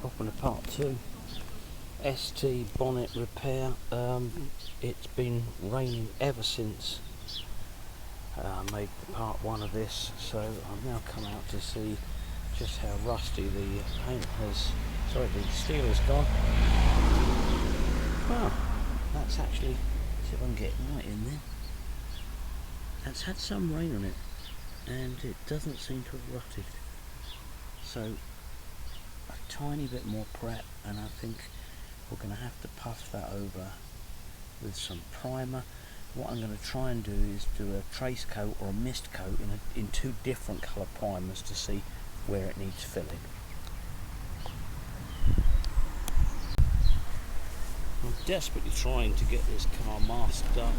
popping apart too. ST bonnet repair. It's been raining ever since I made part one of this, so I've now come out to see just how rusty the paint has, the steel has gone. Wow, that's actually, see if I can get light in there. That's had some rain on it and it doesn't seem to have rotted. So a tiny bit more prep and I think we're going to have to puff that over with some primer. What I'm going to try and do is do a trace coat or a mist coat in two different colour primers to see where it needs filling. I'm desperately trying to get this car masked up.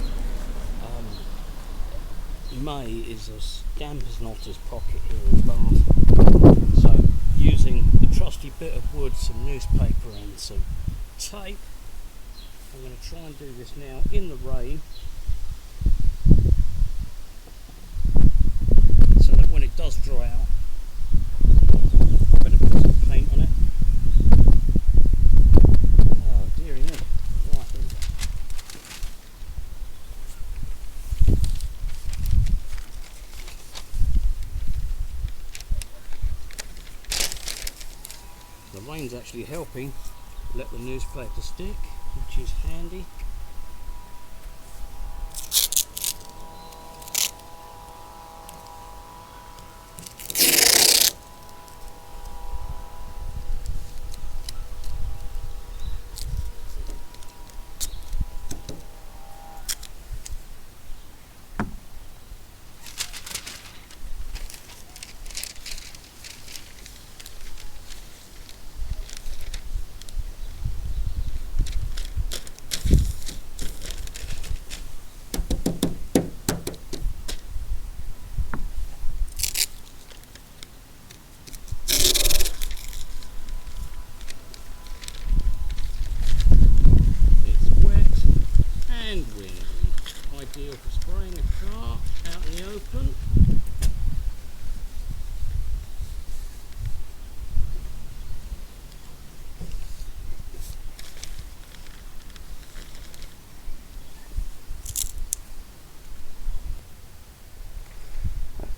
May is as damp as Notter's pocket here in Bath. So using the trusty bit of wood, some newspaper and some tape, I'm going to try and do this now in the rain, so that when it does dry out, I'm going to put some paint on it. Oh dearie me. Right, here we go. The rain's actually helping let the newspaper stick, which is handy. Ideal for spraying a car out in the open.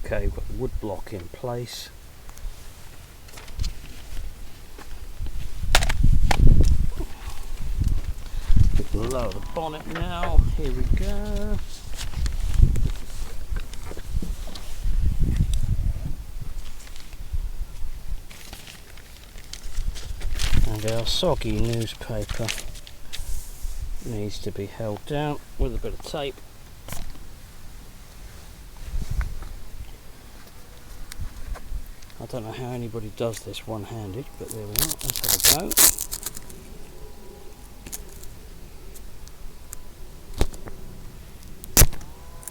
Okay, we've got the wood block in place. We can lower the bonnet now. Here we go. And our soggy newspaper needs to be held down with a bit of tape. I don't know how anybody does this one-handed, but there we are. Let's have a go.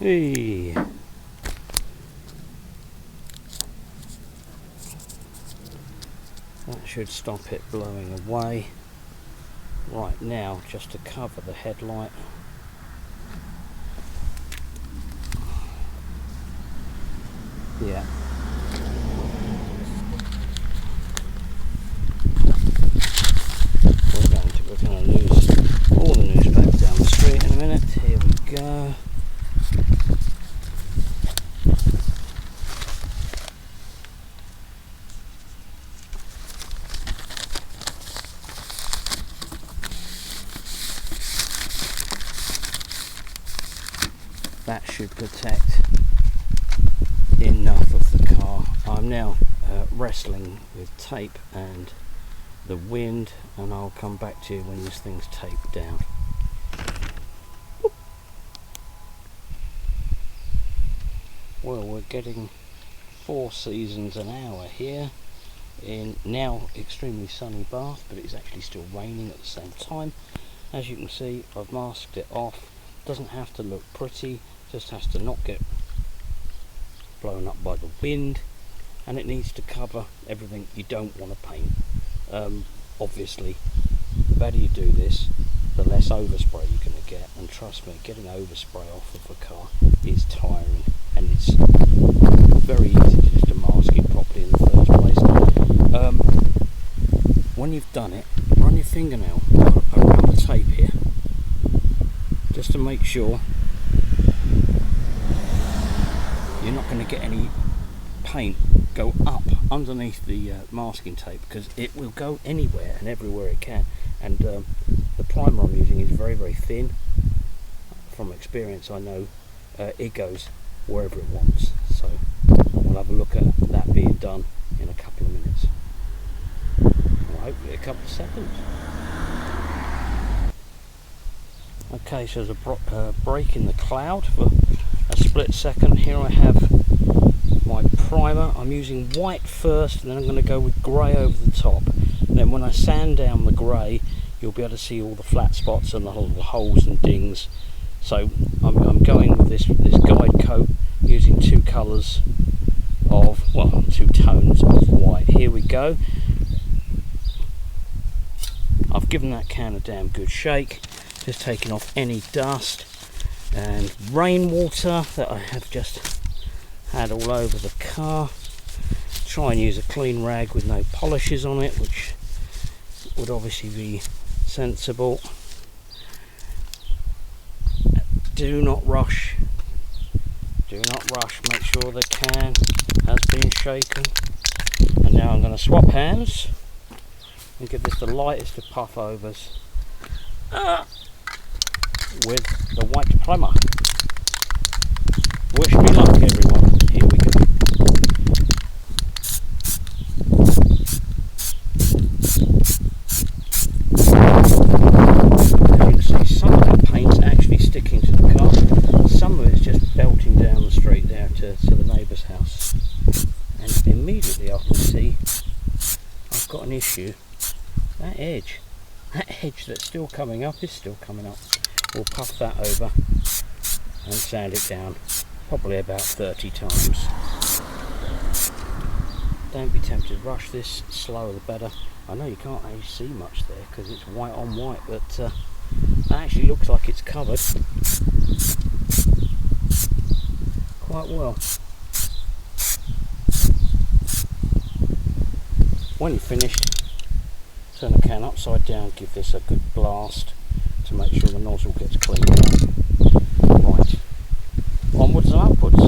Hey. That should stop it blowing away. Right, now just to cover the headlight. Yeah. We're going to lose all the newspaper down the street in a minute. Here we go. That should protect enough of the car. I'm now wrestling with tape and the wind, and I'll come back to you when this thing's taped down. Well, we're getting 4 seasons an hour here in now extremely sunny Bath, but it's actually still raining at the same time. As you can see, I've masked it off. Doesn't have to look pretty, just has to not get blown up by the wind, and it needs to cover everything you don't want to paint. Obviously, the better you do this, the less overspray you're going to get, and trust me, getting overspray off of a car is tiring, and it's very easy just to mask it properly in the first place. When when you've done it, run your fingernail around the tape here, just to make sure you're not going to get any paint go up underneath the masking tape, because it will go anywhere and everywhere it can. And the primer I'm using is very, very thin. From experience, I know it goes wherever it wants. So we'll have a look at that being done in a couple of minutes. Well, hopefully a couple of seconds. Okay, so there's a break in the cloud for a split second. Here I have my primer. I'm using white first, and then I'm going to go with grey over the top. And then when I sand down the grey, you'll be able to see all the flat spots and the little holes and dings. So I'm going with this guide coat using two colours of, well, two tones of white. Here we go. I've given that can a damn good shake, just taking off any dust and rainwater that I have just had all over the car. Try and use a clean rag with no polishes on it, which would obviously be sensible. Do not rush. Do not rush. Make sure the can has been shaken. And now I'm going to swap hands and give this the lightest of puff overs with the white primer. Wish me luck, everyone. Here we go. As you can see, some of that paint's actually sticking to the car. Some of it's just belting down the street there to the neighbour's house. And immediately I can see I've got an issue. That edge that's still coming up is still coming up. We'll puff that over and sand it down, probably about 30 times. Don't be tempted to rush this, slower the better. I know you can't actually see much there because it's white on white, but that actually looks like it's covered quite well. When you're finished, turn the can upside down, give this a good blast to make sure the nozzle gets cleaned out. Right, onwards and upwards.